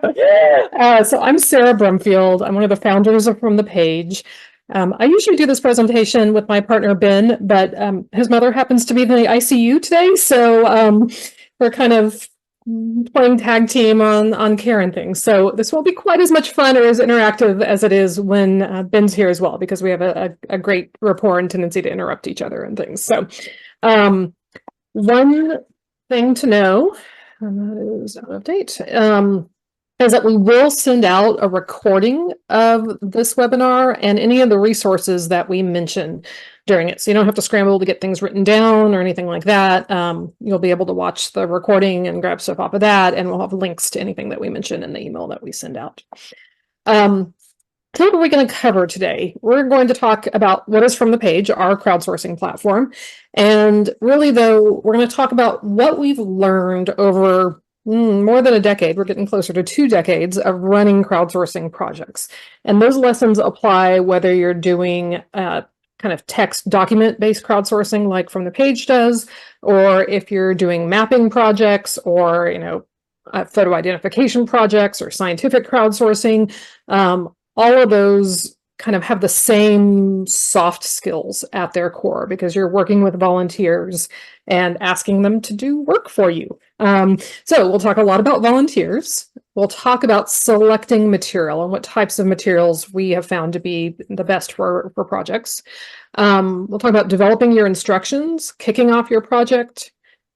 So I'm Sara Brumfield. I'm one of the founders of FromThePage. I usually do this presentation with my partner, Ben, but his mother happens to be in the ICU today. So we're kind of playing tag team on care and things. So this won't be quite as much fun or as interactive as it is when Ben's here as well, because we have a great rapport and tendency to interrupt each other and things. So one thing to know, and that is out of date, is that we will send out a recording of this webinar and any of the resources that we mention during it. So you don't have to scramble to get things written down or anything like that. You'll be able to watch the recording and grab stuff off of that, and we'll have links to anything that we mention in the email that we send out. So what are we going to cover today? We're going to talk about what is FromThePage, our crowdsourcing platform. And really, though, we're going to talk about what we've learned over more than a decade. We're getting closer to 2 decades of running crowdsourcing projects. And those lessons apply whether you're doing kind of text document-based crowdsourcing like FromThePage does, or if you're doing mapping projects or photo identification projects or scientific crowdsourcing. All of those kind of have the same soft skills at their core because you're working with volunteers and asking them to do work for you. So we'll talk a lot about volunteers. We'll talk about selecting material and what types of materials we have found to be the best for projects. We'll talk about developing your instructions, kicking off your project,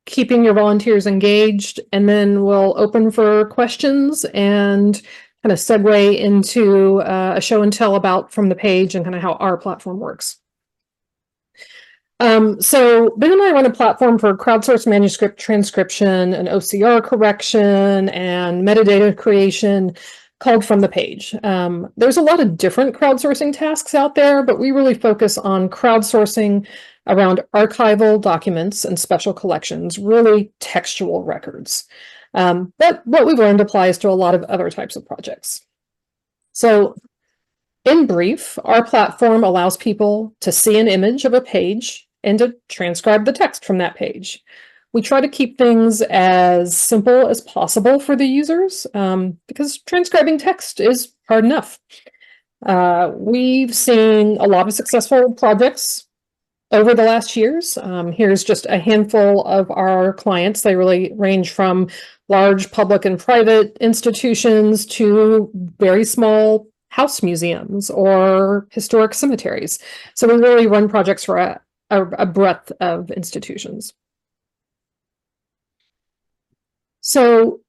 keeping your volunteers engaged, and then we'll open for questions and kind of segue into a show and tell about FromThePage and kind of how our platform works. So Ben and I run a platform for crowdsourced manuscript transcription and OCR correction and metadata creation called FromThePage. There's a lot of different crowdsourcing tasks out there, but we really focus on crowdsourcing around archival documents and special collections, really textual records. But what we've learned applies to a lot of other types of projects. So in brief, our platform allows people to see an image of a page and to transcribe the text from that page. We try to keep things as simple as possible for the users because transcribing text is hard enough. We've seen a lot of successful projects over the last years. Here's just a handful of our clients. They really range from large public and private institutions to very small house museums or historic cemeteries. So we really run projects for a breadth of institutions. So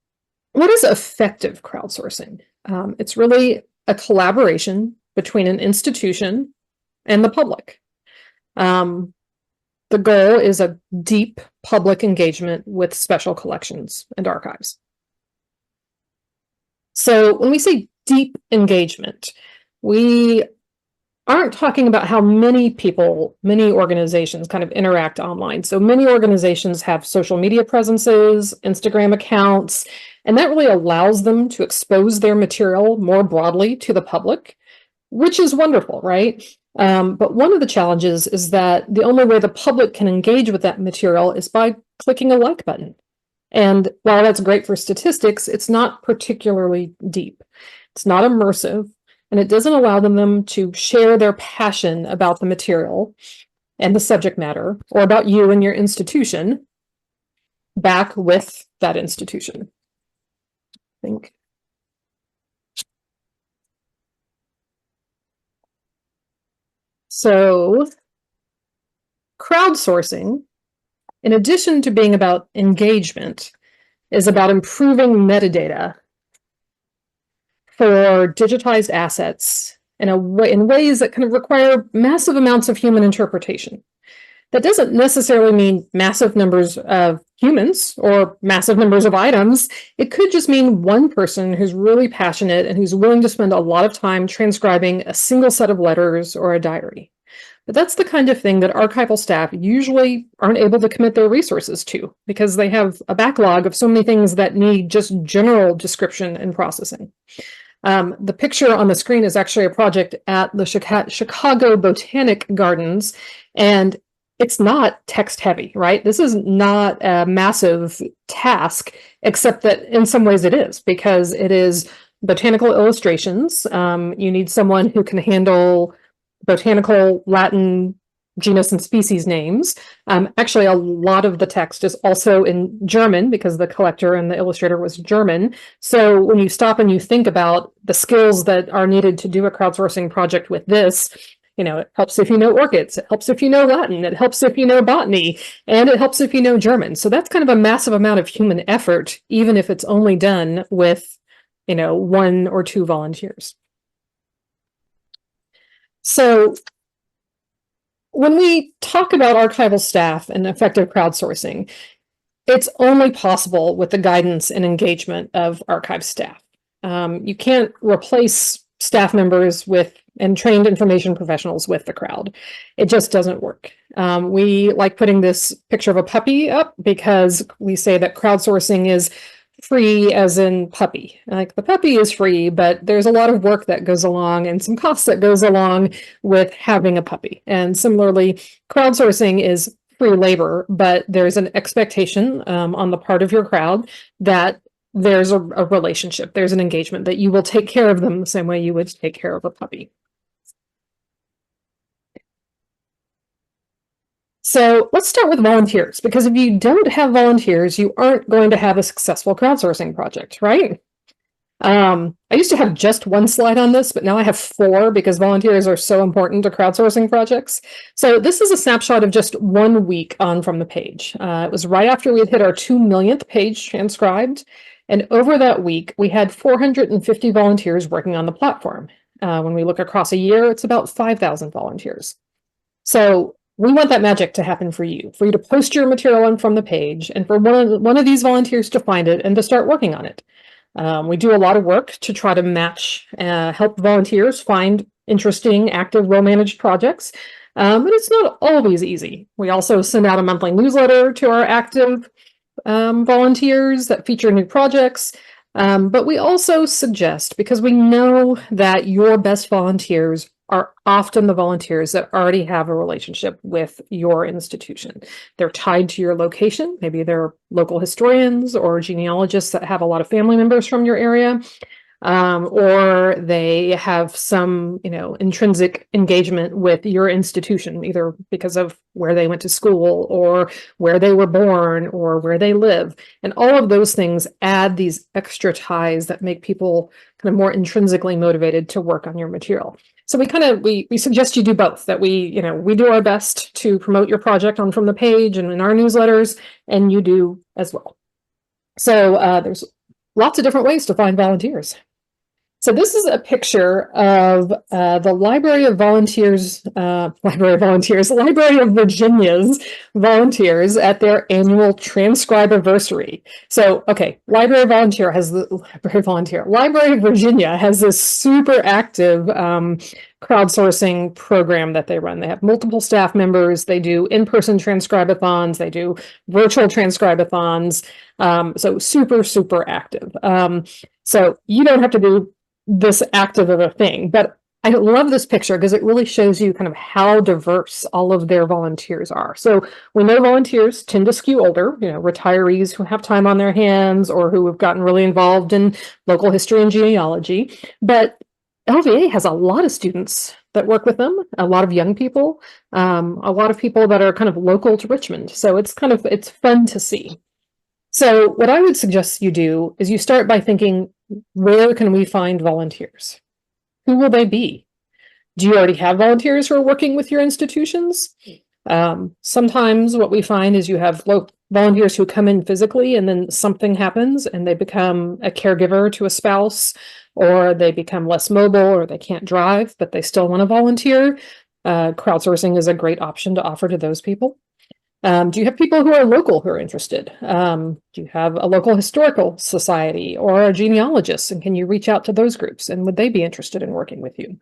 what is effective crowdsourcing? It's really a collaboration between an institution and the public. The goal is a deep public engagement with special collections and archives. So when we say deep engagement, we aren't talking about how many people, many organizations kind of interact online. So many organizations have social media presences, Instagram accounts, and that really allows them to expose their material more broadly to the public, which is wonderful, right? But one of the challenges is that the only way the public can engage with that material is by clicking a like button. And while that's great for statistics, it's not particularly deep. It's not immersive, and it doesn't allow them to share their passion about the material and the subject matter, or about you and your institution, back with that institution. I think. So crowdsourcing, in addition to being about engagement, is about improving metadata for digitized assets in ways that kind of require massive amounts of human interpretation. That doesn't necessarily mean massive numbers of humans or massive numbers of items. It could just mean one person who's really passionate and who's willing to spend a lot of time transcribing a single set of letters or a diary. But that's the kind of thing that archival staff usually aren't able to commit their resources to because they have a backlog of so many things that need just general description and processing. The picture on the screen is actually a project at the Chicago Botanic Gardens, and it's not text heavy, right? This is not a massive task, except that in some ways it is, because it is botanical illustrations. You need someone who can handle botanical Latin genus and species names. Actually, a lot of the text is also in German because the collector and the illustrator was German. So when you stop and you think about the skills that are needed to do a crowdsourcing project with this, it helps if you know orchids, it helps if you know Latin, it helps if you know botany, and it helps if you know German. So that's kind of a massive amount of human effort, even if it's only done with, 1 or 2 volunteers. So when we talk about archival staff and effective crowdsourcing, it's only possible with the guidance and engagement of archive staff. You can't replace staff members and trained information professionals with the crowd. It just doesn't work. We like putting this picture of a puppy up because we say that crowdsourcing is free as in puppy. Like the puppy is free, but there's a lot of work that goes along and some costs that goes along with having a puppy. And similarly, crowdsourcing is free labor, but there's an expectation on the part of your crowd that there's a relationship, there's an engagement, that you will take care of them the same way you would take care of a puppy. So let's start with volunteers, because if you don't have volunteers, you aren't going to have a successful crowdsourcing project, right? I used to have just 1 slide on this, but now I have 4 because volunteers are so important to crowdsourcing projects. So this is a snapshot of just 1 week on FromThePage. It was right after we had hit our 2 millionth page transcribed. And over that week, we had 450 volunteers working on the platform. When we look across a year, it's about 5,000 volunteers. So we want that magic to happen for you to post your material on FromThePage, and for one of these volunteers to find it and to start working on it. We do a lot of work to try to help volunteers find interesting, active, well-managed projects, but it's not always easy. We also send out a monthly newsletter to our active volunteers that feature new projects, but we also suggest, because we know that your best volunteers are often the volunteers that already have a relationship with your institution. They're tied to your location. Maybe they're local historians or genealogists that have a lot of family members from your area. Or they have some, intrinsic engagement with your institution, either because of where they went to school or where they were born or where they live. And all of those things add these extra ties that make people kind of more intrinsically motivated to work on your material. So we suggest you do both, that we do our best to promote your project on FromThePage and in our newsletters, and you do as well. So there's lots of different ways to find volunteers. So this is a picture of the Library of Virginia's volunteers at their annual Transcribiversary. So, okay, Library of Virginia has this super active crowdsourcing program that they run. They have multiple staff members. They do in-person transcribathons. They do virtual transcribathons. So super, super active. So you don't have to do this active of a thing, but I love this picture because it really shows you kind of how diverse all of their volunteers are. So we know volunteers tend to skew older, retirees who have time on their hands or who have gotten really involved in local history and genealogy. But LVA has a lot of students that work with them, a lot of young people, a lot of people that are kind of local to Richmond. So it's fun to see. So what I would suggest you do is you start by thinking, where can we find volunteers? Who will they be? Do you already have volunteers who are working with your institutions? Sometimes what we find is you have volunteers who come in physically and then something happens and they become a caregiver to a spouse, or they become less mobile, or they can't drive, but they still want to volunteer. Crowdsourcing is a great option to offer to those people. Do you have people who are local who are interested? Do you have a local historical society or a genealogist, and can you reach out to those groups, and would they be interested in working with you?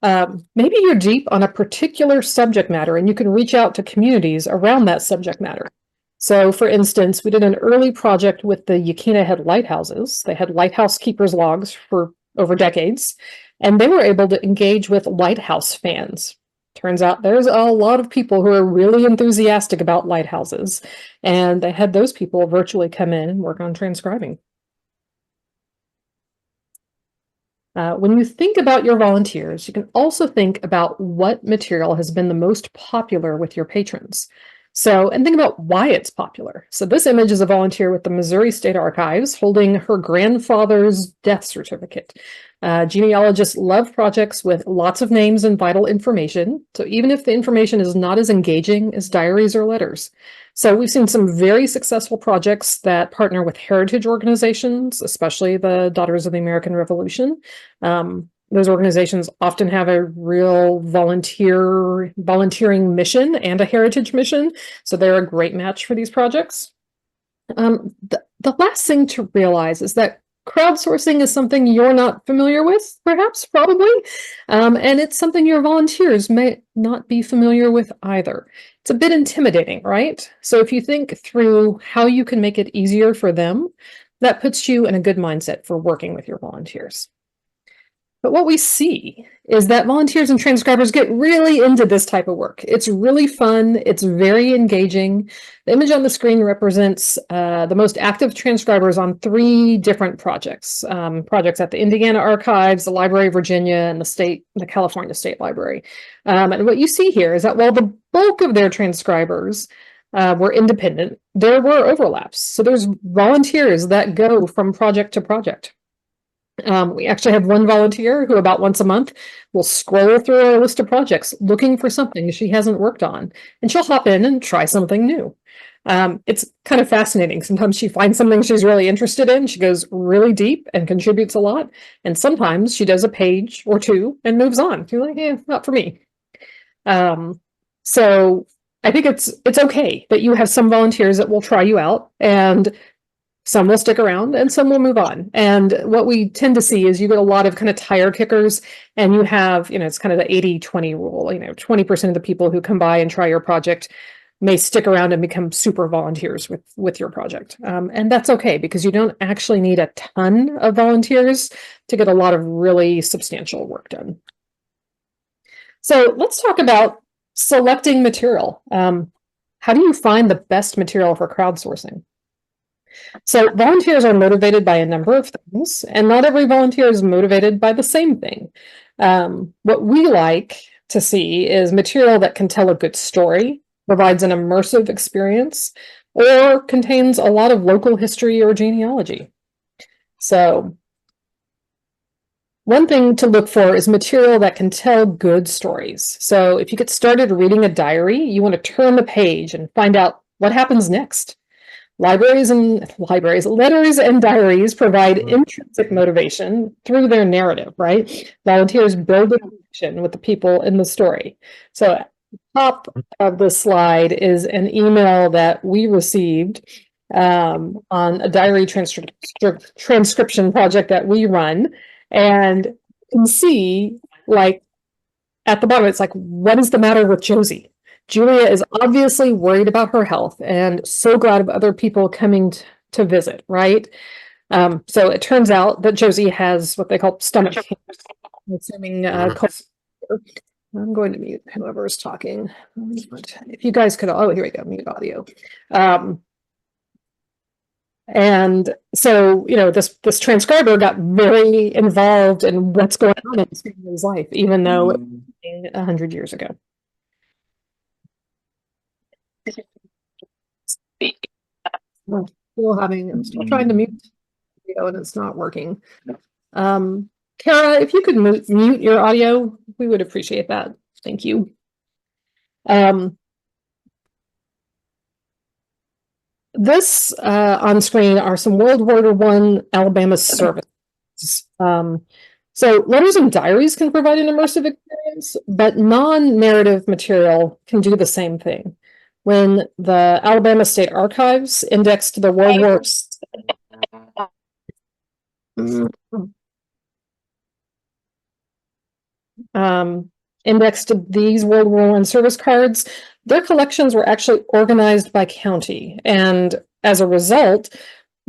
Maybe you're deep on a particular subject matter and you can reach out to communities around that subject matter. So for instance, we did an early project with the Yaquina Head lighthouses. They had lighthouse keepers logs for over decades, and they were able to engage with lighthouse fans. Turns out there's a lot of people who are really enthusiastic about lighthouses, and they had those people virtually come in and work on transcribing. When you think about your volunteers, you can also think about what material has been the most popular with your patrons. And think about why it's popular. So this image is a volunteer with the Missouri State Archives holding her grandfather's death certificate. Genealogists love projects with lots of names and vital information. So even if the information is not as engaging as diaries or letters. So we've seen some very successful projects that partner with heritage organizations, especially the Daughters of the American Revolution. Those organizations often have a real volunteering mission and a heritage mission. So they're a great match for these projects. The last thing to realize is that crowdsourcing is something you're not familiar with, perhaps, probably, and it's something your volunteers may not be familiar with either. It's a bit intimidating, right? So if you think through how you can make it easier for them, that puts you in a good mindset for working with your volunteers. But what we see is that volunteers and transcribers get really into this type of work. It's really fun. It's very engaging. The image on the screen represents the most active transcribers on 3 different projects. Projects at the Indiana Archives, the Library of Virginia, and the California State Library. And what you see here is that while the bulk of their transcribers were independent, there were overlaps. So there's volunteers that go from project to project. We actually have one volunteer who about once a month will scroll through our list of projects looking for something she hasn't worked on, and she'll hop in and try something new. It's kind of fascinating. Sometimes she finds something she's really interested in, she goes really deep and contributes a lot, and sometimes she does a page or 2 and moves on. You're like, yeah, not for me. So I think it's okay that you have some volunteers that will try you out, and some will stick around and some will move on. And what we tend to see is you get a lot of kind of tire kickers, and you have, it's kind of the 80-20 rule. 20% of the people who come by and try your project may stick around and become super volunteers with your project. And that's okay, because you don't actually need a ton of volunteers to get a lot of really substantial work done. So let's talk about selecting material. How do you find the best material for crowdsourcing? So volunteers are motivated by a number of things, and not every volunteer is motivated by the same thing. What we like to see is material that can tell a good story, provides an immersive experience, or contains a lot of local history or genealogy. So one thing to look for is material that can tell good stories. So if you get started reading a diary, you want to turn the page and find out what happens next. Letters and diaries provide intrinsic motivation through their narrative, right? Volunteers build a connection with the people in the story. So at the top of the slide is an email that we received on a diary transcription project that we run. And you can see, like, at the bottom, it's like, what is the matter with Josie? Julia is obviously worried about her health and so glad of other people coming to visit, right? So it turns out that Josie has what they call stomach cancer. I'm assuming, I'm going to mute whoever is talking. If you guys could, oh, here we go, mute audio. And so, this transcriber got very involved in what's going on in his family's life, even though it was 100 years ago. I'm still trying to mute video and it's not working. Kara, if you could mute your audio, we would appreciate that. Thank you. This on screen are some World War I Alabama services. So letters and diaries can provide an immersive experience, but non-narrative material can do the same thing. When the Alabama State Archives indexed the World War indexed these World War I service cards, their collections were actually organized by county, and as a result,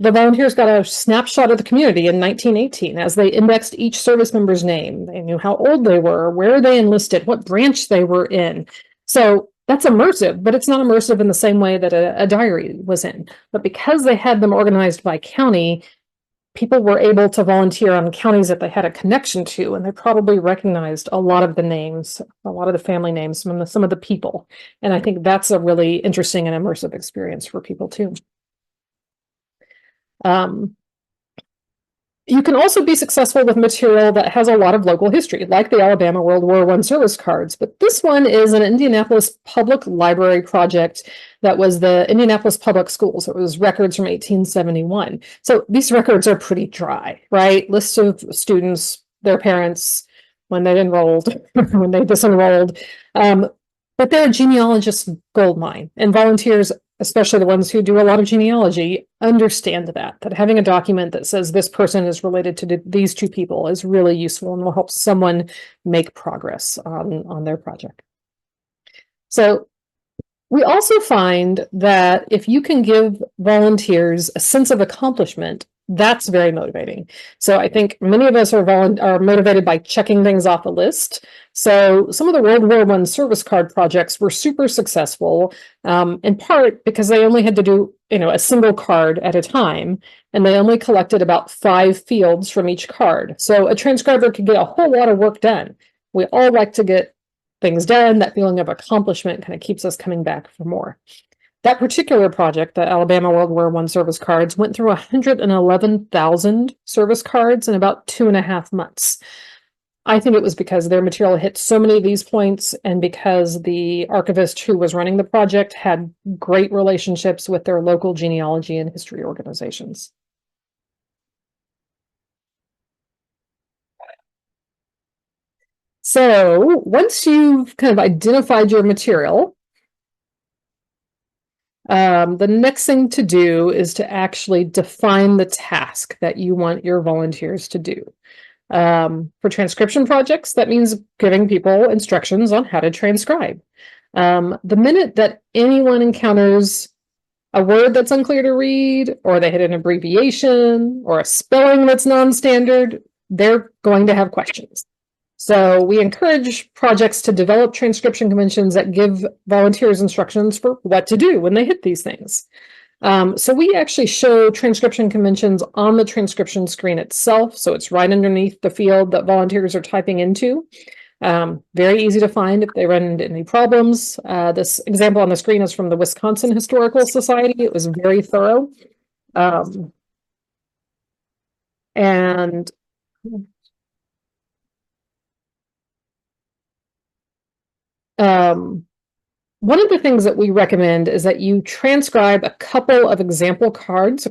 The volunteers got a snapshot of the community in 1918 as they indexed each service member's name. They knew how old they were, where they enlisted, what branch they were in. So that's immersive, but it's not immersive in the same way that a diary was in. But because they had them organized by county, people were able to volunteer on counties that they had a connection to, and they probably recognized a lot of the names, a lot of the family names, some of the people. And I think that's a really interesting and immersive experience for people too. You can also be successful with material that has a lot of local history, like the Alabama World War I service cards. But this one is an Indianapolis Public Library project that was the Indianapolis Public Schools. It was records from 1871. So these records are pretty dry, right? Lists of students, their parents, when they enrolled, when they disenrolled. But they're a genealogist's goldmine, and volunteers, especially the ones who do a lot of genealogy, understand that having a document that says this person is related to these two people is really useful and will help someone make progress on their project. So we also find that if you can give volunteers a sense of accomplishment, that's very motivating. So I think many of us are motivated by checking things off a list. So some of the World War I service card projects were super successful, in part because they only had to do, a single card at a time, and they only collected about 5 fields from each card. So a transcriber could get a whole lot of work done. We all like to get things done. That feeling of accomplishment kind of keeps us coming back for more. That particular project, the Alabama World War I service cards, went through 111,000 service cards in about 2.5 months. I think it was because their material hit so many of these points, and because the archivist who was running the project had great relationships with their local genealogy and history organizations. So once you've kind of identified your material, the next thing to do is to actually define the task that you want your volunteers to do. For transcription projects, that means giving people instructions on how to transcribe. The minute that anyone encounters a word that's unclear to read, or they hit an abbreviation, or a spelling that's non-standard, they're going to have questions. So we encourage projects to develop transcription conventions that give volunteers instructions for what to do when they hit these things. So we actually show transcription conventions on the transcription screen itself. So it's right underneath the field that volunteers are typing into. Very easy to find if they run into any problems. This example on the screen is from the Wisconsin Historical Society. It was very thorough. One of the things that we recommend is that you transcribe a couple of example cards,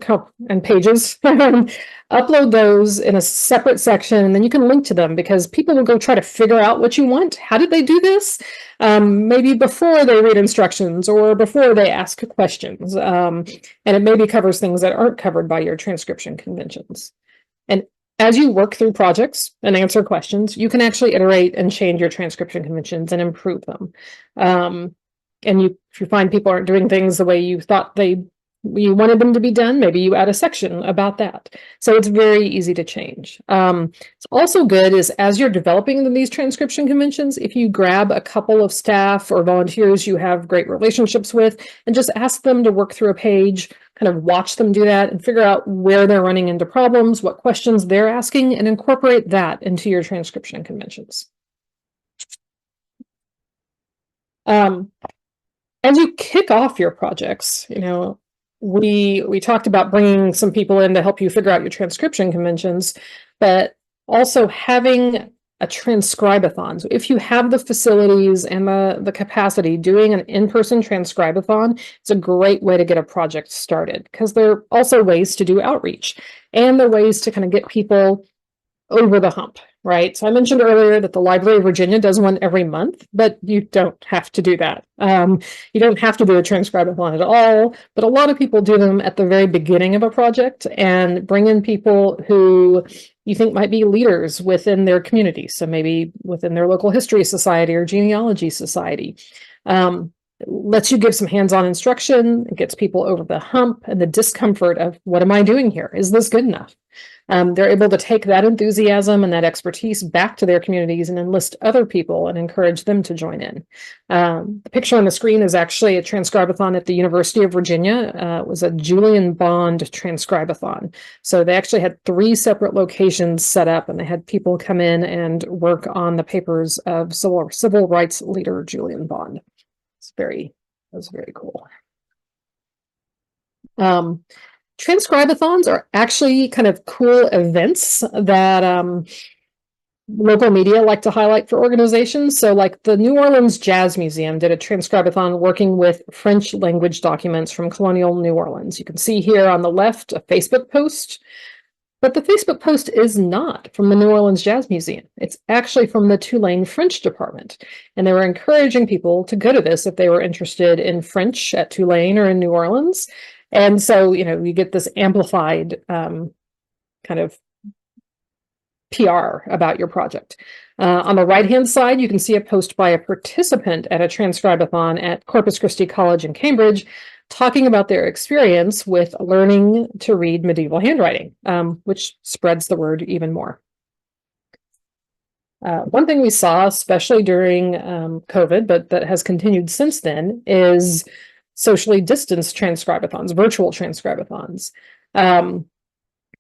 and pages, upload those in a separate section, and then you can link to them, because people will go try to figure out what you want. How did they do this? Maybe before they read instructions or before they ask questions. And it maybe covers things that aren't covered by your transcription conventions. And as you work through projects and answer questions, you can actually iterate and change your transcription conventions and improve them. And if you find people aren't doing things the way you thought you wanted them to be done, maybe you add a section about that. So it's very easy to change. It's also good is, as you're developing these transcription conventions, if you grab a couple of staff or volunteers you have great relationships with and just ask them to work through a page, kind of watch them do that and figure out where they're running into problems, what questions they're asking, and incorporate that into your transcription conventions. As you kick off your projects, we talked about bringing some people in to help you figure out your transcription conventions, but also having a transcribathon. So if you have the facilities and the capacity, doing an in-person transcribathon is a great way to get a project started, because there are also ways to do outreach, and there are ways to kind of get people over the hump, right? So I mentioned earlier that the Library of Virginia does one every month, but you don't have to do that. You don't have to do a transcribathon at all, but a lot of people do them at the very beginning of a project and bring in people who you think might be leaders within their community. So maybe within their local history society or genealogy society. lets you give some hands-on instruction. It gets people over the hump and the discomfort of, what am I doing here? Is this good enough? They're able to take that enthusiasm and that expertise back to their communities and enlist other people and encourage them to join in. The picture on the screen is actually a transcribathon at the University of Virginia. It was a Julian Bond transcribathon. So they actually had 3 separate locations set up, and they had people come in and work on the papers of civil rights leader Julian Bond. That was very cool. Transcribathons are actually kind of cool events that local media like to highlight for organizations. So like the New Orleans Jazz Museum did a transcribathon working with French language documents from colonial New Orleans. You can see here on the left a Facebook post, but the Facebook post is not from the New Orleans Jazz Museum. It's actually from the Tulane French department. And they were encouraging people to go to this if they were interested in French at Tulane or in New Orleans. And so, you get this amplified kind of PR about your project. On the right-hand side, you can see a post by a participant at a transcribathon at Corpus Christi College in Cambridge, talking about their experience with learning to read medieval handwriting, which spreads the word even more. One thing we saw, especially during COVID, but that has continued since then, is socially distanced transcribathons, virtual transcribathons.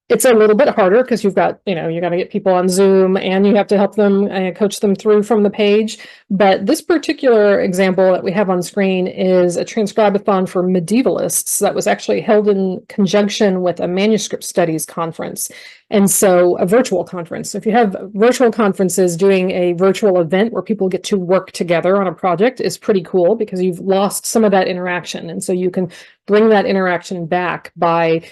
It's a little bit harder because you've got, you got to get people on Zoom and you have to help them coach them through from the page. But this particular example that we have on screen is a transcribathon for medievalists that was actually held in conjunction with a manuscript studies conference. And so a virtual conference. So if you have virtual conferences, doing a virtual event where people get to work together on a project is pretty cool because you've lost some of that interaction. And so you can bring that interaction back by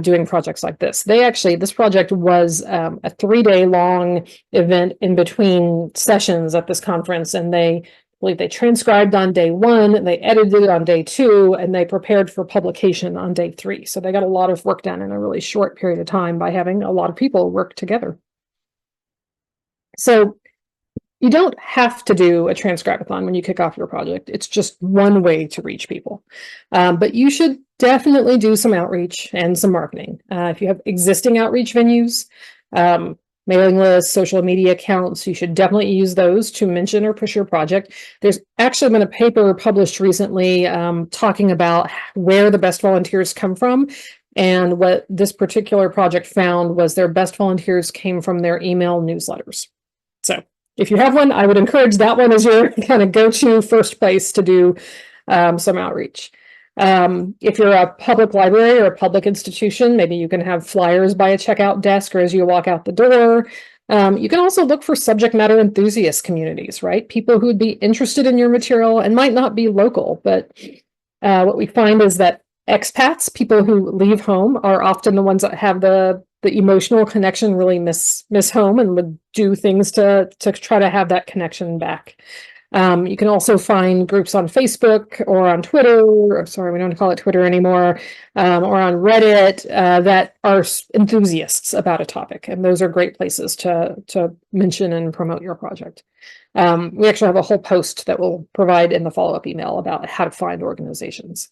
doing projects like this. This project was a 3-day long event in between sessions at this conference, and I believe they transcribed on day 1, they edited on day 2, and they prepared for publication on day 3. So they got a lot of work done in a really short period of time by having a lot of people work together. So you don't have to do a transcribathon when you kick off your project. It's just one way to reach people. But you should definitely do some outreach and some marketing. If you have existing outreach venues, mailing lists, social media accounts, you should definitely use those to mention or push your project. There's actually been a paper published recently talking about where the best volunteers come from. And what this particular project found was their best volunteers came from their email newsletters. So if you have one, I would encourage that one as your kind of go-to first place to do some outreach. If you're a public library or a public institution, maybe you can have flyers by a checkout desk or as you walk out the door. You can also look for subject matter enthusiast communities, right? People who would be interested in your material and might not be local, but what we find is that expats, people who leave home, are often the ones that have the emotional connection, really miss home and would do things to try to have that connection back. You can also find groups on Facebook or on Twitter, or sorry, we don't call it Twitter anymore, or on Reddit that are enthusiasts about a topic. And those are great places to mention and promote your project. We actually have a whole post that we'll provide in the follow-up email about how to find organizations.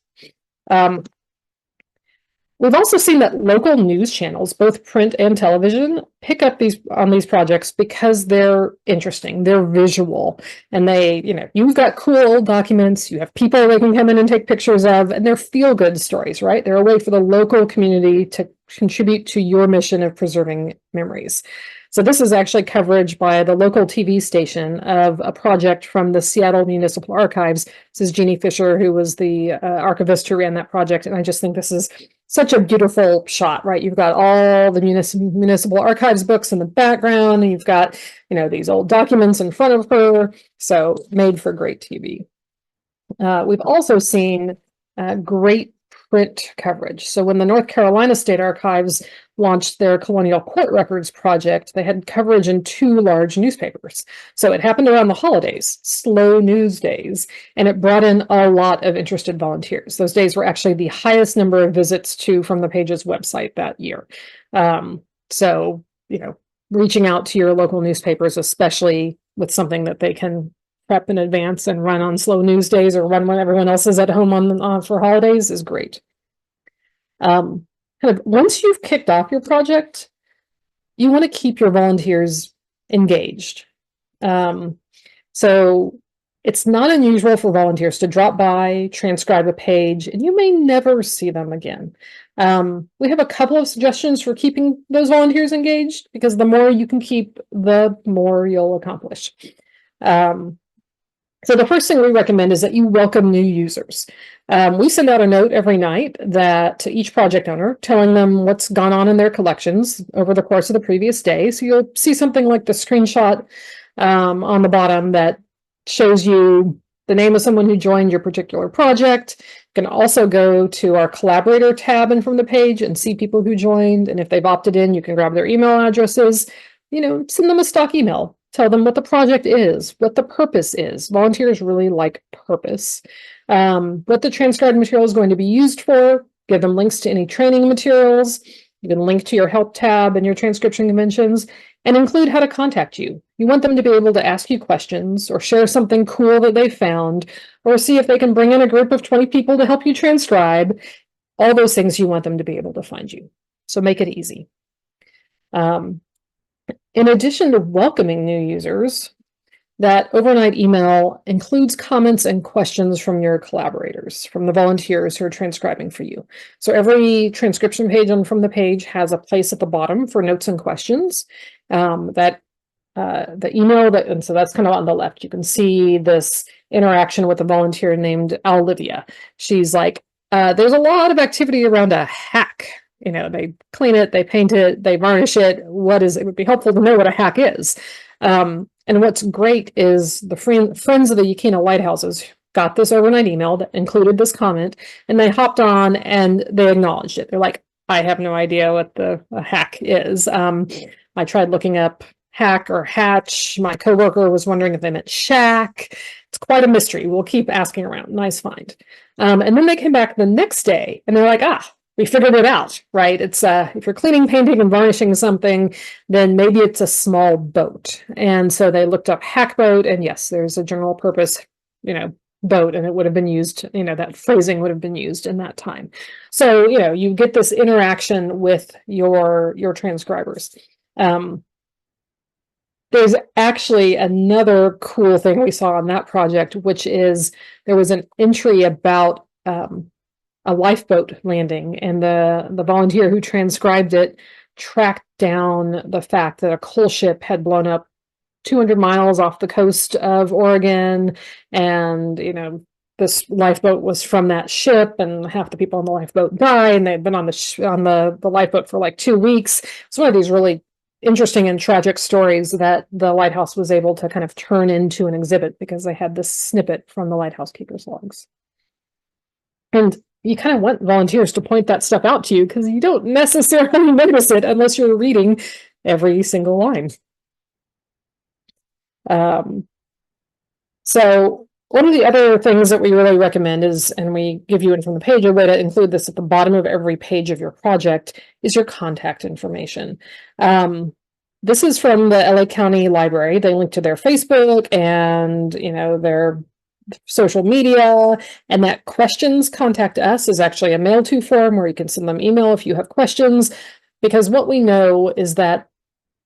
We've also seen that local news channels, both print and television, pick up on these projects because they're interesting, they're visual, and you've got cool documents, you have people they can come in and take pictures of, and they're feel-good stories, right? They're a way for the local community to contribute to your mission of preserving memories. So this is actually coverage by the local TV station of a project from the Seattle Municipal Archives. This is Jeannie Fisher, who was the archivist who ran that project. And I just think this is such a beautiful shot, right? You've got all the municipal archives books in the background, and you've got, these old documents in front of her. So made for great TV. We've also seen great print coverage. So when the North Carolina State Archives launched their Colonial Court Records project, they had coverage in 2 large newspapers. So it happened around the holidays, slow news days, and it brought in a lot of interested volunteers. Those days were actually the highest number of visits to FromThePage's website that year. So, reaching out to your local newspapers, especially with something that they can prep in advance and run on slow news days or run when everyone else is at home on for holidays is great. Kind of once you've kicked off your project, you want to keep your volunteers engaged. So it's not unusual for volunteers to drop by, transcribe a page, and you may never see them again. We have a couple of suggestions for keeping those volunteers engaged, because the more you can keep, the more you'll accomplish. So the first thing we recommend is that you welcome new users. We send out a note every night to each project owner, telling them what's gone on in their collections over the course of the previous day. So you'll see something like the screenshot on the bottom that shows you the name of someone who joined your particular project. You can also go to our collaborator tab and from the page and see people who joined. And if they've opted in, you can grab their email addresses, send them a stock email. Tell them what the project is, what the purpose is. Volunteers really like purpose. What the transcribed material is going to be used for. Give them links to any training materials. You can link to your help tab and your transcription conventions, and include how to contact you. You want them to be able to ask you questions or share something cool that they found, or see if they can bring in a group of 20 people to help you transcribe. All those things you want them to be able to find you. So make it easy. In addition to welcoming new users, that overnight email includes comments and questions from your collaborators, from the volunteers who are transcribing for you. So every transcription page on From the Page has a place at the bottom for notes and questions. The email and so that's kind of on the left. You can see this interaction with a volunteer named Olivia. She's like, there's a lot of activity around a hack. They clean it, they paint it, they varnish it. It would be helpful to know what a hack is. And what's great is the Friends of the Yaquina Lighthouses got this overnight email that included this comment, and they hopped on and they acknowledged it. They're like, I have no idea what a hack is. I tried looking up hack or hatch. My coworker was wondering if they meant shack. It's quite a mystery. We'll keep asking around. Nice find. And then they came back the next day and they're like, we figured it out, right? It's if you're cleaning, painting, and varnishing something, then maybe it's a small boat. And so they looked up hack boat, and yes, there's a general purpose, boat, and it would have been used, that phrasing would have been used in that time. So, you get this interaction with your transcribers. There's actually another cool thing we saw on that project, which is there was an entry about a lifeboat landing, and the volunteer who transcribed it tracked down the fact that a coal ship had blown up 200 miles off the coast of Oregon, and this lifeboat was from that ship, and half the people on the lifeboat died, and they'd been on the lifeboat for like 2 weeks. It's one of these really interesting and tragic stories that the lighthouse was able to kind of turn into an exhibit because they had this snippet from the lighthouse keeper's logs. And you kind of want volunteers to point that stuff out to you because you don't necessarily notice it unless you're reading every single line. So one of the other things that we really recommend is, and we give you in From the Page, a way to include this at the bottom of every page of your project, is your contact information. This is from the LA County Library. They link to their Facebook and their social media, and that questions contact us is actually a mail to form where you can send them email if you have questions, because what we know is that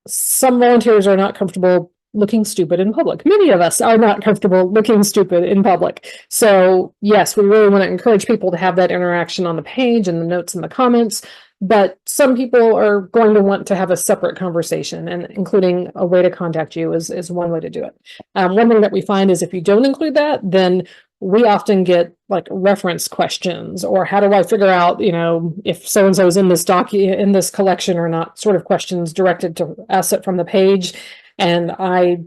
some volunteers are not comfortable looking stupid in public. Many of us are not comfortable looking stupid in public. So yes, we really want to encourage people to have that interaction on the page and the notes and the comments, but some people are going to want to have a separate conversation, and including a way to contact you is one way to do it. One thing that we find is if you don't include that, then we often get like reference questions, or how do I figure out, if so-and-so is in this collection or not, sort of questions directed to us at From the Page. And I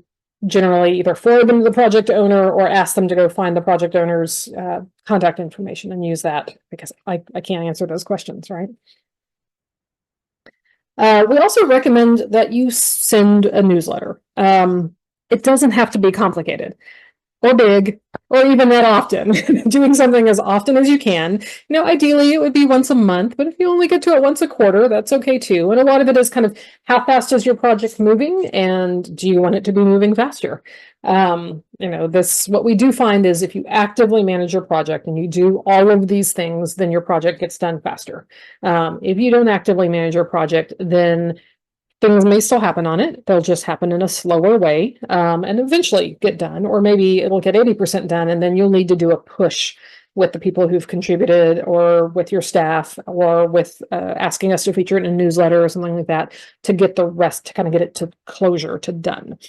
generally either forward them to the project owner or ask them to go find the project owner's contact information and use that, because I can't answer those questions, right? We also recommend that you send a newsletter. It doesn't have to be complicated. or big, or even that often. Doing something as often as you can. Ideally it would be once a month, but if you only get to it once a quarter, that's okay too. And a lot of it is kind of how fast is your project moving, and do you want it to be moving faster? What we do find is if you actively manage your project and you do all of these things, then your project gets done faster. If you don't actively manage your project, then things may still happen on it. They'll just happen in a slower way, and eventually get done, or maybe it'll get 80% done, and then you'll need to do a push with the people who've contributed, or with your staff, or with asking us to feature it in a newsletter or something like that to get the rest, to kind of get it to closure, to done.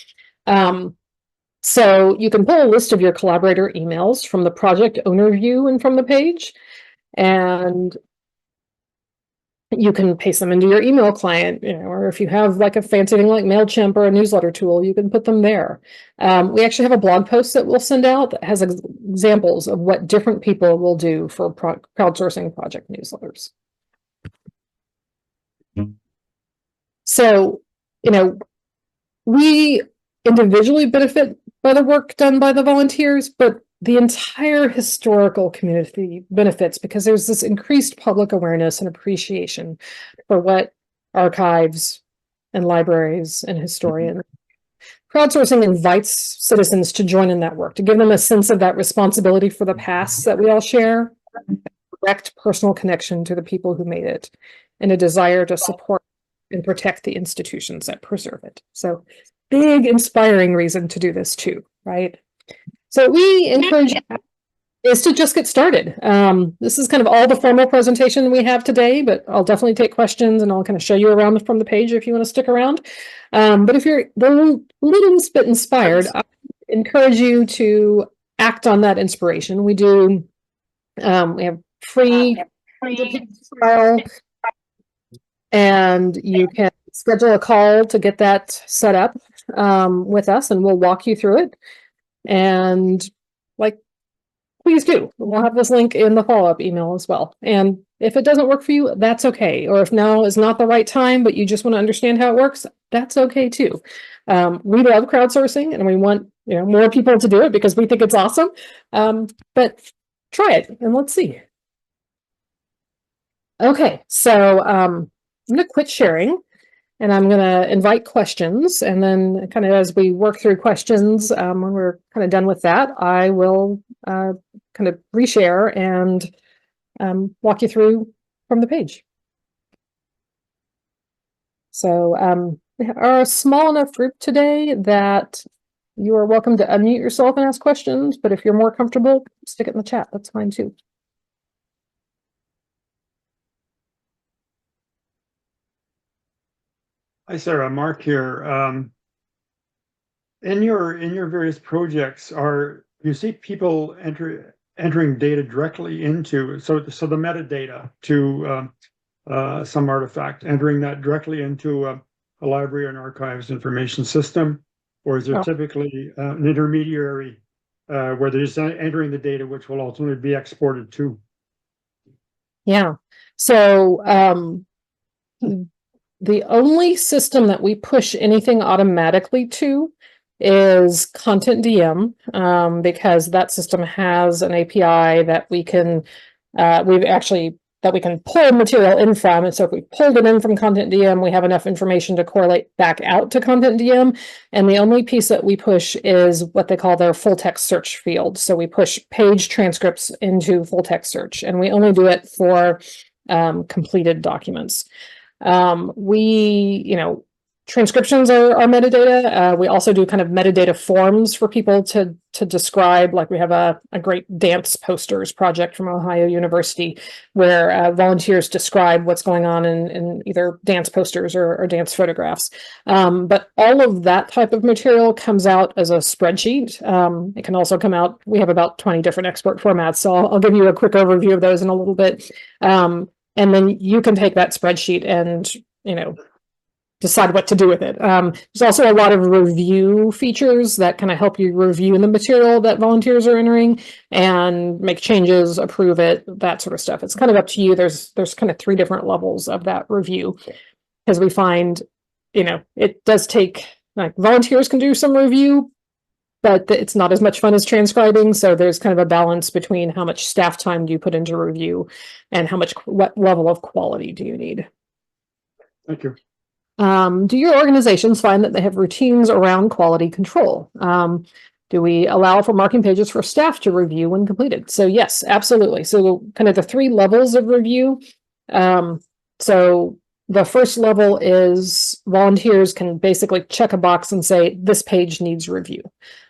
So you can pull a list of your collaborator emails from the project owner view and from the page, and you can paste them into your email client, or if you have like a fancy thing like MailChimp or a newsletter tool, you can put them there. We actually have a blog post that we'll send out that has examples of what different people will do for crowdsourcing project newsletters. So, we individually benefit by the work done by the volunteers, but the entire historical community benefits because there's this increased public awareness and appreciation for what archives and libraries and historians. Crowdsourcing invites citizens to join in that work, to give them a sense of that responsibility for the past that we all share, a direct personal connection to the people who made it, and a desire to support and protect the institutions that preserve it. So big, inspiring reason to do this too, right? So we encourage you is to just get started. This is kind of all the formal presentation we have today, but I'll definitely take questions and I'll kind of show you around from the page if you want to stick around. But if you're a little bit inspired, I encourage you to act on that inspiration. We have free trial, and you can schedule a call to get that set up with us, and we'll walk you through it. And please do. We'll have this link in the follow-up email as well. And if it doesn't work for you, that's okay. Or if now is not the right time, but you just want to understand how it works, that's okay too. We love crowdsourcing, and we want more people to do it because we think it's awesome. But try it and let's see. Okay, so I'm going to quit sharing. And I'm going to invite questions, and then kind of as we work through questions, when we're kind of done with that, I will kind of reshare and walk you through from the page. So we are a small enough group today that you are welcome to unmute yourself and ask questions, but if you're more comfortable, stick it in the chat. That's fine too. Hi, Sarah. Mark here. In your various projects, you see people entering data directly into so the metadata to some artifact, entering that directly into a library and archives information system, or is there typically an intermediary where they're just entering the data, which will ultimately be exported to? Yeah. So the only system that we push anything automatically to is Content DM, because that system has an API that we can pull material in from. And so if we pulled it in from Content DM, we have enough information to correlate back out to Content DM. And the only piece that we push is what they call their full text search field. So we push page transcripts into full text search, and we only do it for completed documents. Transcriptions are metadata. We also do kind of metadata forms for people to describe, like we have a great dance posters project from Ohio University where volunteers describe what's going on in either dance posters or dance photographs. But all of that type of material comes out as a spreadsheet. It can also come out, we have about 20 different export formats, so I'll give you a quick overview of those in a little bit. And then you can take that spreadsheet and, decide what to do with it. There's also a lot of review features that kind of help you review the material that volunteers are entering and make changes, approve it, that sort of stuff. It's kind of up to you. There's kind of 3 different levels of that review, because we find, it does take, volunteers can do some review, but it's not as much fun as transcribing. So there's kind of a balance between how much staff time do you put into review and what level of quality do you need. Thank you. Do your organizations find that they have routines around quality control? Do we allow for marking pages for staff to review when completed? So yes, absolutely. So kind of the 3 levels of review. So the first level is volunteers can basically check a box and say, this page needs review.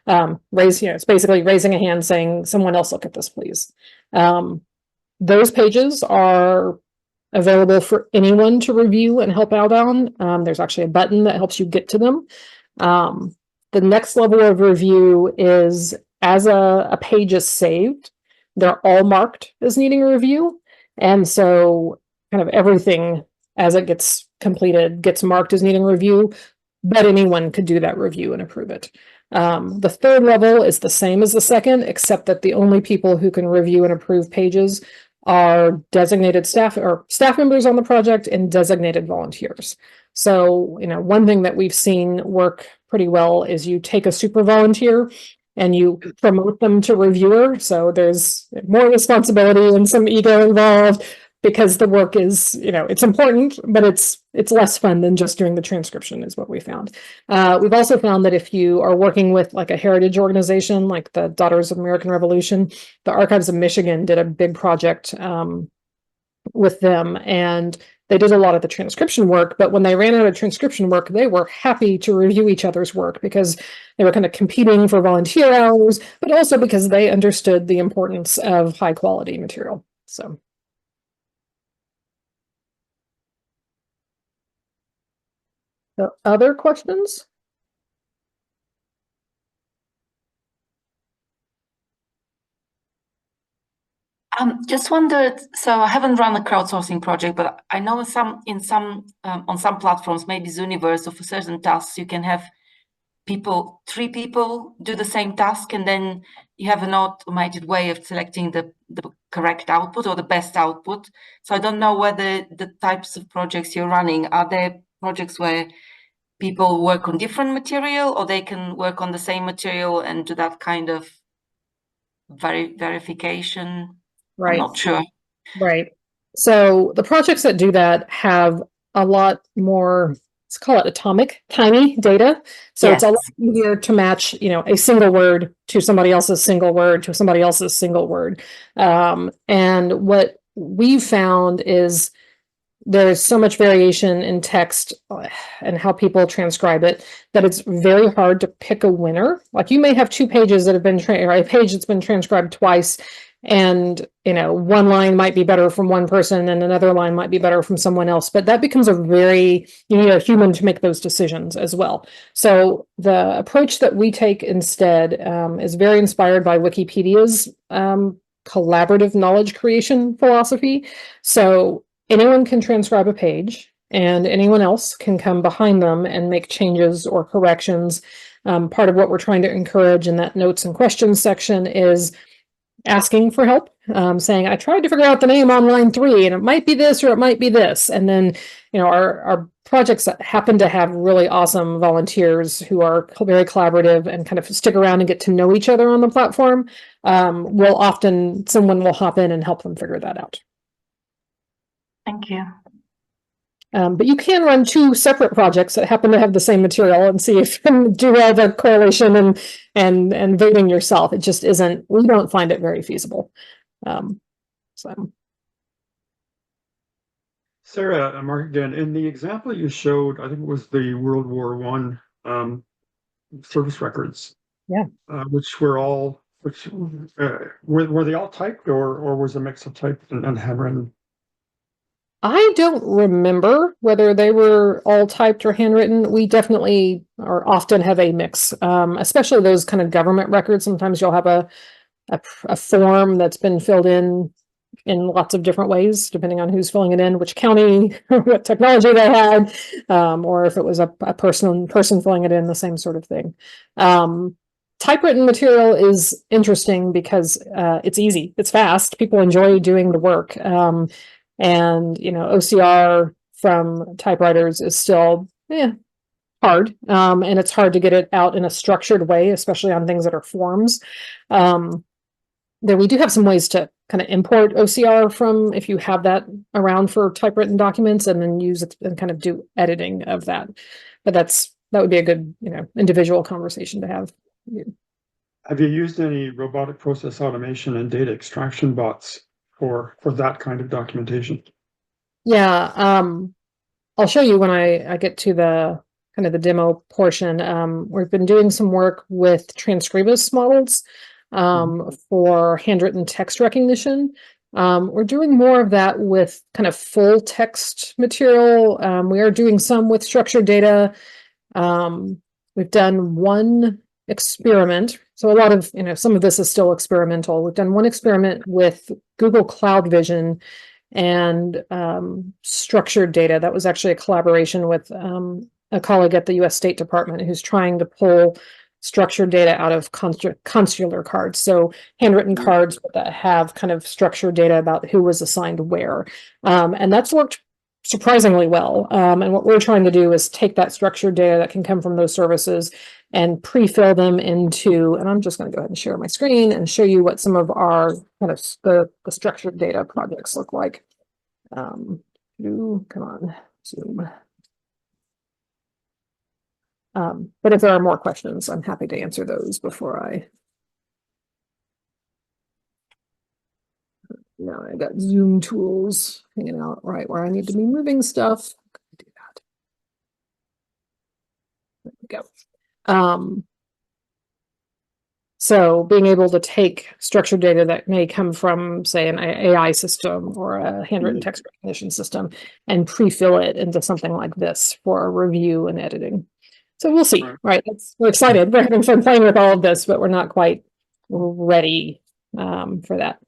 It's basically raising a hand saying, someone else look at this, please. Those pages are available for anyone to review and help out on. There's actually a button that helps you get to them. The next level of review is as a page is saved, they're all marked as needing a review. And so kind of everything as it gets completed gets marked as needing review, but anyone could do that review and approve it. The third level is the same as the second, except that the only people who can review and approve pages are designated staff or staff members on the project and designated volunteers. So, one thing that we've seen work pretty well is you take a super volunteer and you promote them to reviewer. So there's more responsibility and some ego involved because the work is, it's important, but it's less fun than just doing the transcription is what we found. We've also found that if you are working with like a heritage organization, like the Daughters of American Revolution, the Archives of Michigan did a big project with them, and they did a lot of the transcription work, but when they ran out of transcription work, they were happy to review each other's work because they were kind of competing for volunteer hours, but also because they understood the importance of high quality material. So. Other questions? Just wondered, so I haven't run a crowdsourcing project, but I know on some platforms, maybe Zooniverse, or for certain tasks, you can have 3 people do the same task, and then you have an automated way of selecting the correct output or the best output. So I don't know whether the types of projects you're running, are there projects where people work on different material, or they can work on the same material and do that kind of verification? Right. I'm not sure. Right. So the projects that do that have a lot more, let's call it atomic, tiny data. So Yes. It's a lot easier to match, a single word to somebody else's single word to somebody else's single word. And what we've found is there's so much variation in text and how people transcribe it that it's very hard to pick a winner. Like you may have 2 pages that have been or a page that's been transcribed twice, and one line might be better from one person and another line might be better from someone else, but that becomes you need a human to make those decisions as well. So the approach that we take instead is very inspired by Wikipedia's collaborative knowledge creation philosophy. So anyone can transcribe a page and anyone else can come behind them and make changes or corrections. Part of what we're trying to encourage in that notes and questions section is asking for help, saying, I tried to figure out the name on line 3 and it might be this or it might be this. And then, our projects that happen to have really awesome volunteers who are very collaborative and kind of stick around and get to know each other on the platform, someone will hop in and help them figure that out. Thank you. But you can run 2 separate projects that happen to have the same material and see if you can do all the correlation and voting yourself. It just isn't, we don't find it very feasible. So. Sarah, Mark again, in the example you showed, I think it was the World War I service records. Yeah. Which were they all typed or was a mix of typed and handwritten? I don't remember whether they were all typed or handwritten. We definitely or often have a mix, especially those kind of government records. Sometimes you'll have a form that's been filled in lots of different ways, depending on who's filling it in, which county, what technology they had, or if it was a person filling it in, the same sort of thing. Typewritten material is interesting because it's easy, it's fast, people enjoy doing the work. And OCR from typewriters is still hard, and it's hard to get it out in a structured way, especially on things that are forms. There we do have some ways to kind of import OCR from, if you have that around for typewritten documents, and then use it and kind of do editing of that. But that would be a good, individual conversation to have. Have you used any robotic process automation and data extraction bots for that kind of documentation? Yeah, I'll show you when I get to the kind of the demo portion. We've been doing some work with Transcribus models for handwritten text recognition. We're doing more of that with kind of full text material. We are doing some with structured data. We've done one experiment. So a lot of, some of this is still experimental. We've done one experiment with Google Cloud Vision and structured data. That was actually a collaboration with a colleague at the US State Department who's trying to pull structured data out of consular cards. So handwritten cards that have kind of structured data about who was assigned where. And that's worked surprisingly well. And what we're trying to do is take that structured data that can come from those services and pre-fill them into, and I'm just going to go ahead and share my screen and show you what some of our kind of the structured data projects look like. Come on, Zoom. But if there are more questions, I'm happy to answer those before I. Now I got Zoom tools hanging out right where I need to be moving stuff. Do that. There we go. So being able to take structured data that may come from, say, an AI system or a handwritten text recognition system and pre-fill it into something like this for review and editing. So we'll see, right? We're excited. We're having fun playing with all of this, but we're not quite ready for that.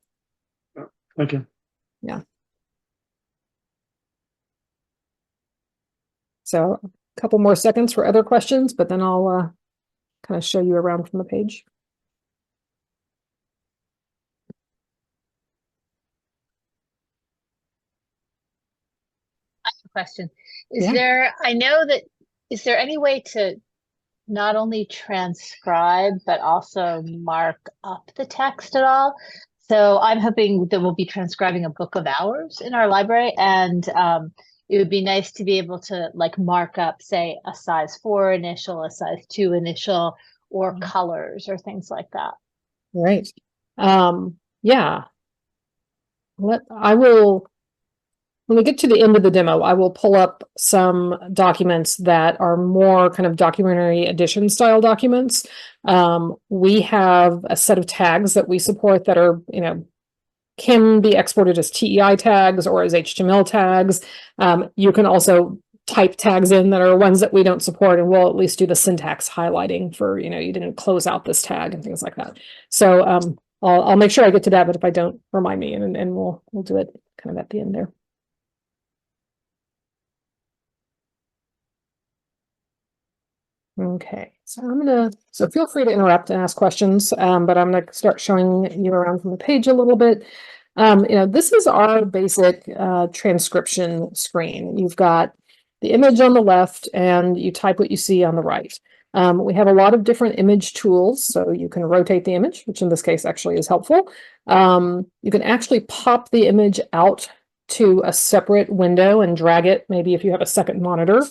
Thank you. Yeah. So a couple more seconds for other questions, but then I'll kind of show you around from the page. I have a question. Is there any way to not only transcribe, but also mark up the text at all? So I'm hoping that we'll be transcribing a book of hours in our library, and it would be nice to be able to like mark up, say, a size 4 initial, a size 2 initial, or colors or things like that. Right. Yeah. I will, when we get to the end of the demo, I will pull up some documents that are more kind of documentary edition style documents. We have a set of tags that we support that are, can be exported as TEI tags or as HTML tags. You can also type tags in that are ones that we don't support, and we'll at least do the syntax highlighting for, you didn't close out this tag and things like that. So I'll make sure I get to that, but if I don't, remind me, and we'll do it kind of at the end there. Okay, so feel free to interrupt and ask questions, but I'm gonna start showing you around from the page a little bit. This is our basic transcription screen. You've got the image on the left and you type what you see on the right. We have a lot of different image tools, so you can rotate the image, which in this case actually is helpful. You can actually pop the image out to a separate window and drag it, maybe if you have a second monitor.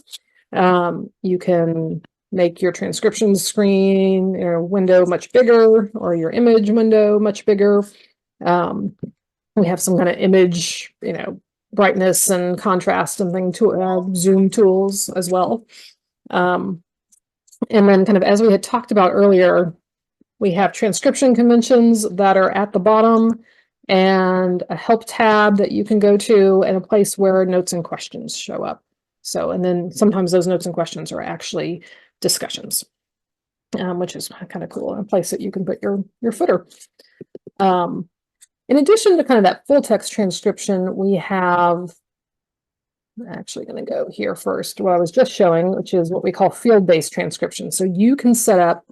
You can make your transcription screen window much bigger, or your image window much bigger. We have some kind of image, brightness and contrast and thing to zoom tools as well. And then kind of as we had talked about earlier, we have transcription conventions that are at the bottom and a help tab that you can go to and a place where notes and questions show up. So, and then sometimes those notes and questions are actually discussions, which is kind of cool, a place that you can put your footer. In addition to kind of that full text transcription, we have, I'm actually going to go here first, what I was just showing, which is what we call field-based transcription. So you can set up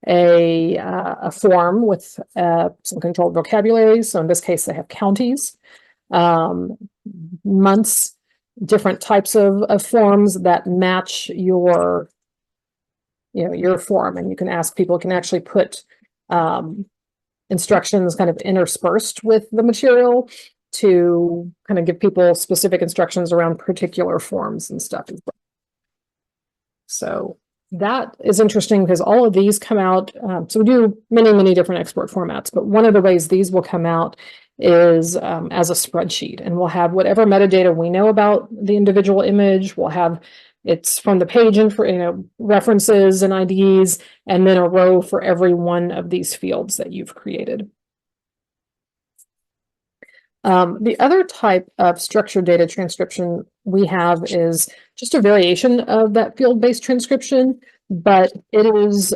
a form with some controlled vocabulary. So in this case, they have counties, months, different types of forms that match your your form, and you can ask people, can actually put instructions kind of interspersed with the material to kind of give people specific instructions around particular forms and stuff. So that is interesting because all of these come out. So we do many different export formats, but one of the ways these will come out is as a spreadsheet, and we'll have whatever metadata we know about the individual image. We'll have it's from the page and for references and IDs, and then a row for every one of these fields that you've created. The other type of structured data transcription we have is just a variation of that field-based transcription, but it is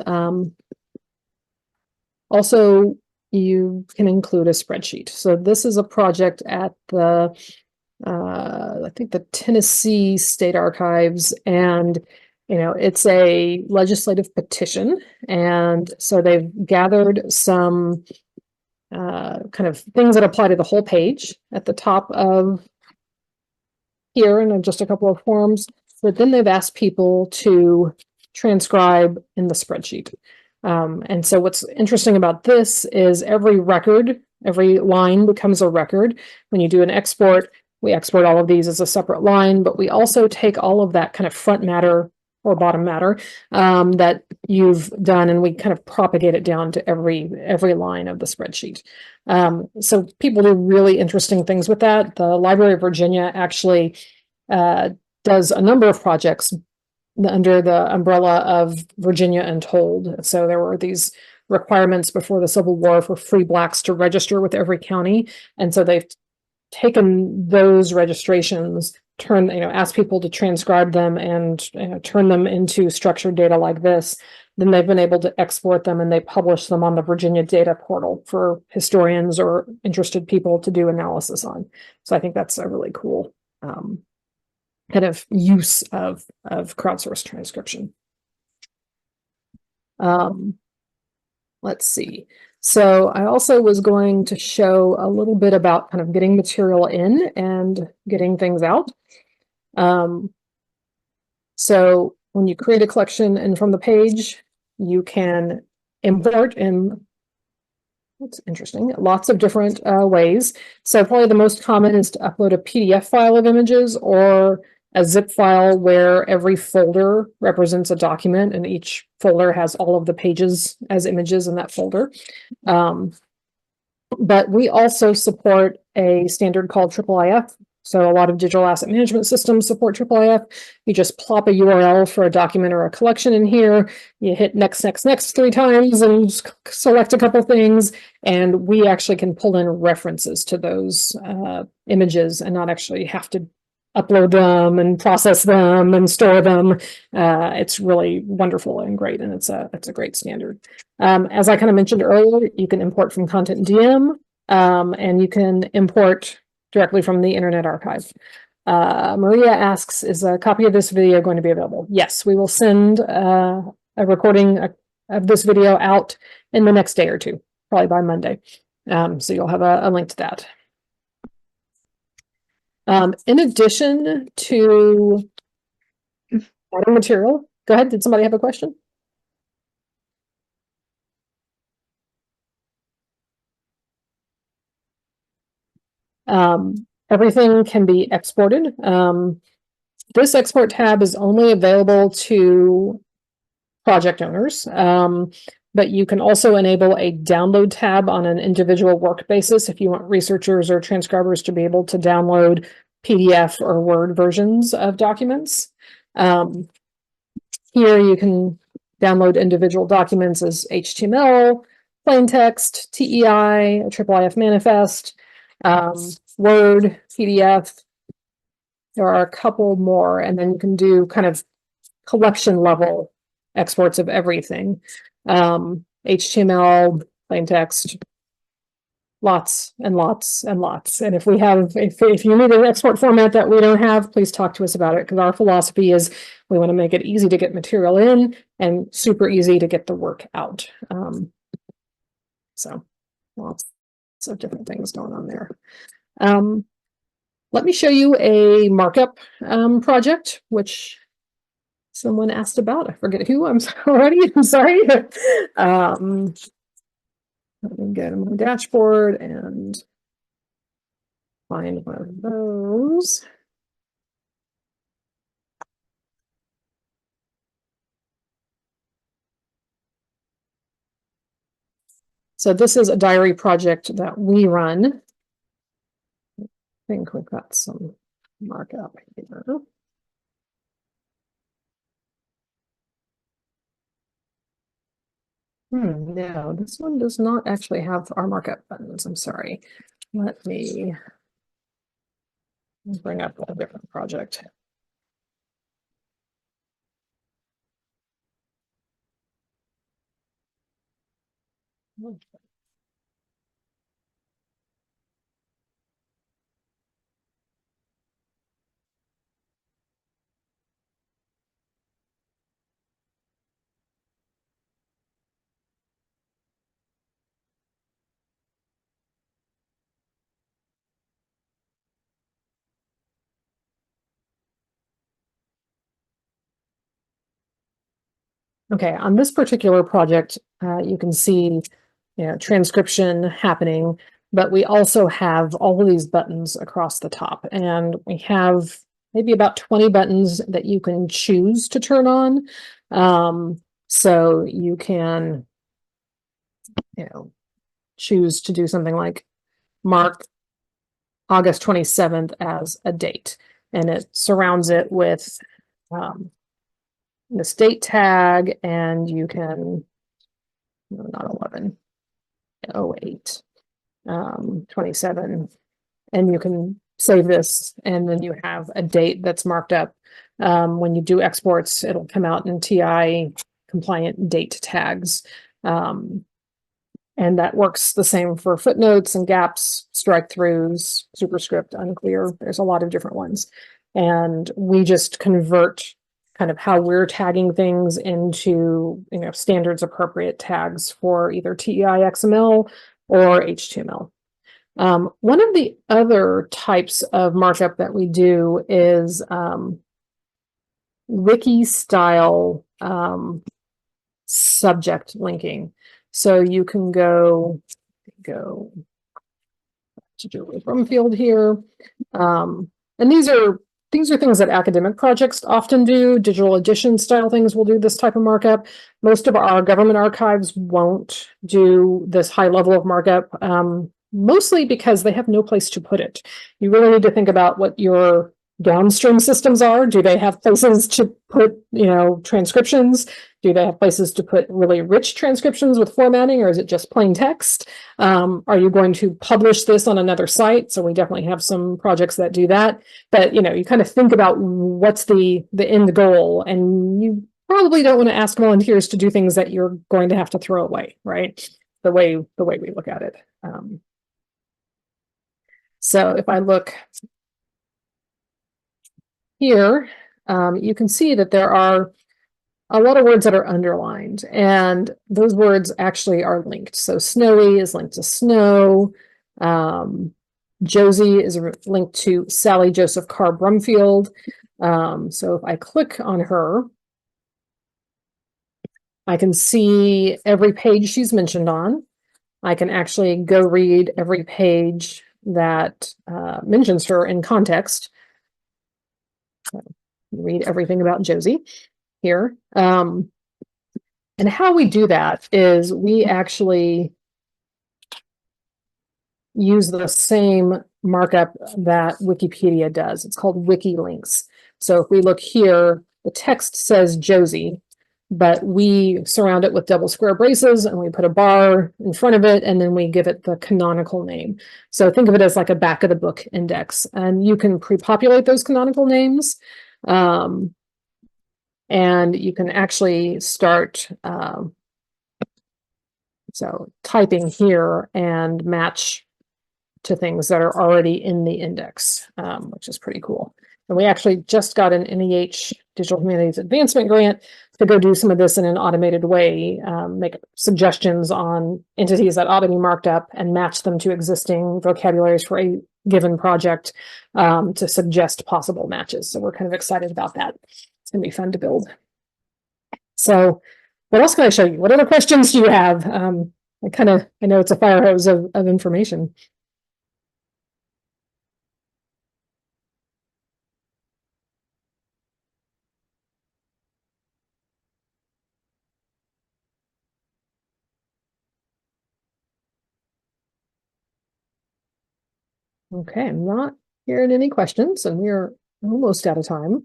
also, you can include a spreadsheet. So this is a project at the I think the Tennessee State Archives, and it's a legislative petition, and so they've gathered some kind of things that apply to the whole page at the top of here, and just a couple of forms, but then they've asked people to transcribe in the spreadsheet. And so what's interesting about this is every line becomes a record. When you do an export, we export all of these as a separate line, but we also take all of that kind of front matter or bottom matter that you've done, and we kind of propagate it down to every line of the spreadsheet. So people do really interesting things with that. The Library of Virginia actually does a number of projects under the umbrella of Virginia Untold. So there were these requirements before the Civil War for free Blacks to register with every county, and so they've taken those registrations, ask people to transcribe them and turn them into structured data like this. Then they've been able to export them, and they publish them on the Virginia Data Portal for historians or interested people to do analysis on. So I think that's a really cool kind of use of crowdsourced transcription. Let's see. So I also was going to show a little bit about kind of getting material in and getting things out. So when you create a collection and from the page, you can import in, that's interesting, lots of different ways. So probably the most common is to upload a PDF file of images or a zip file where every folder represents a document, and each folder has all of the pages as images in that folder. But we also support a standard called IIIF. So a lot of digital asset management systems support IIIF. You just plop a URL for a document or a collection in here. You hit next 3 times and select a couple things. And we actually can pull in references to those images and not actually have to upload them and process them and store them. It's really wonderful and great, and it's a great standard. As I kind of mentioned earlier, you can import from Content DM, and you can import directly from the Internet Archive. Maria asks, is a copy of this video going to be available? Yes, we will send a recording of this video out in the next day or two, probably by Monday. So you'll have a link to that. In addition to adding material, go ahead. Did somebody have a question? Everything can be exported. This export tab is only available to project owners, but you can also enable a download tab on an individual work basis if you want researchers or transcribers to be able to download PDF or Word versions of documents. Here you can download individual documents as HTML, plain text, TEI, a IIIF manifest, Word, PDF. There are a couple more, and then you can do kind of collection level exports of everything. HTML, plain text, lots and lots and lots. And if you need an export format that we don't have, please talk to us about it, because our philosophy is we want to make it easy to get material in and super easy to get the work out. So lots of different things going on there. Let me show you a markup project, which someone asked about. I forget who. I'm sorry. I'm sorry. Let me go to my dashboard and find one of those. So this is a diary project that we run. I think we've got some markup here. No, this one does not actually have our markup buttons. I'm sorry. Let me bring up a different project. Okay, on this particular project, you can see, transcription happening, but we also have all of these buttons across the top, and we have maybe about 20 buttons that you can choose to turn on. So you can, choose to do something like mark August 27th as a date, and it surrounds it with this date tag, and you can, no, not 11, 08, 27, and you can save this, and then you have a date that's marked up. When you do exports, it'll come out in TI compliant date tags. And that works the same for footnotes and gaps, strike throughs, superscript, unclear. There's a lot of different ones. And we just convert kind of how we're tagging things into, standards appropriate tags for either TEI XML or HTML. One of the other types of markup that we do is wiki style subject linking. So you can go to do with Brumfield here. And these are things that academic projects often do. Digital edition style things will do this type of markup. Most of our government archives won't do this high level of markup, mostly because they have no place to put it. You really need to think about what your downstream systems are. Do they have places to put, transcriptions? Do they have places to put really rich transcriptions with formatting, or is it just plain text? Are you going to publish this on another site? So we definitely have some projects that do that. But, you kind of think about what's the end goal, and you probably don't want to ask volunteers to do things that you're going to have to throw away, right? The way we look at it. So if I look here, you can see that there are a lot of words that are underlined, and those words actually are linked. So snowy is linked to snow. Josie is linked to Sally Joseph Carr Brumfield. So if I click on her, I can see every page she's mentioned on. I can actually go read every page that mentions her in context. So read everything about Josie here. And how we do that is we actually use the same markup that Wikipedia does. It's called wiki links. So if we look here, the text says Josie, but we surround it with double square braces, and we put a bar in front of it, and then we give it the canonical name. So think of it as like a back of the book index, and you can pre-populate those canonical names. And you can actually start typing here and match to things that are already in the index, which is pretty cool. And we actually just got an NEH Digital Humanities Advancement Grant to go do some of this in an automated way, make suggestions on entities that ought to be marked up and match them to existing vocabularies for a given project, to suggest possible matches. So we're kind of excited about that. It's going to be fun to build. So what else can I show you? What other questions do you have? I know it's a fire hose of information. Okay, I'm not hearing any questions, and we're almost out of time.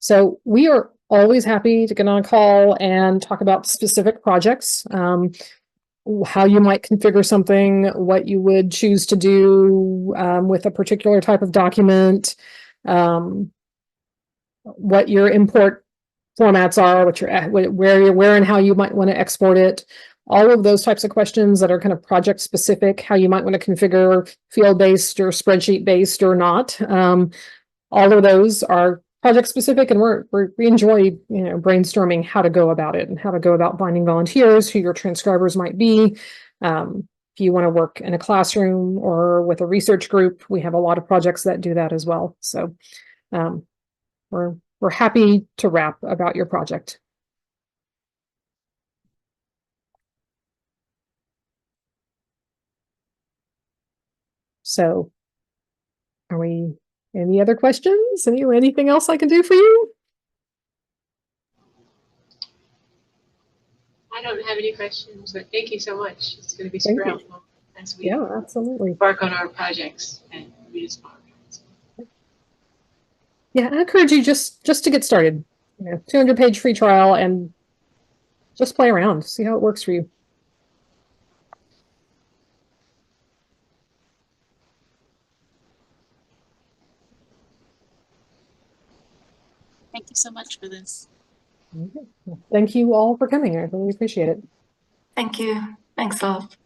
So we are always happy to get on a call and talk about specific projects, how you might configure something, what you would choose to do with a particular type of document, what your import formats are, where and how you might want to export it. All of those types of questions that are kind of project specific, how you might want to configure field-based or spreadsheet-based or not. All of those are project specific, and we enjoy brainstorming how to go about it and how to go about finding volunteers, who your transcribers might be. If you want to work in a classroom or with a research group, we have a lot of projects that do that as well. So we're happy to rap about your project. So are we, any other questions? Anything else I can do for you? I don't have any questions, but thank you so much. It's going to be super helpful as we absolutely embark on our projects and read smart. Yeah, I encourage you just to get started. 200-page free trial and just play around, see how it works for you. Thank you so much for this. Okay. Well, thank you all for coming. I really appreciate it. Thank you. Thanks a lot.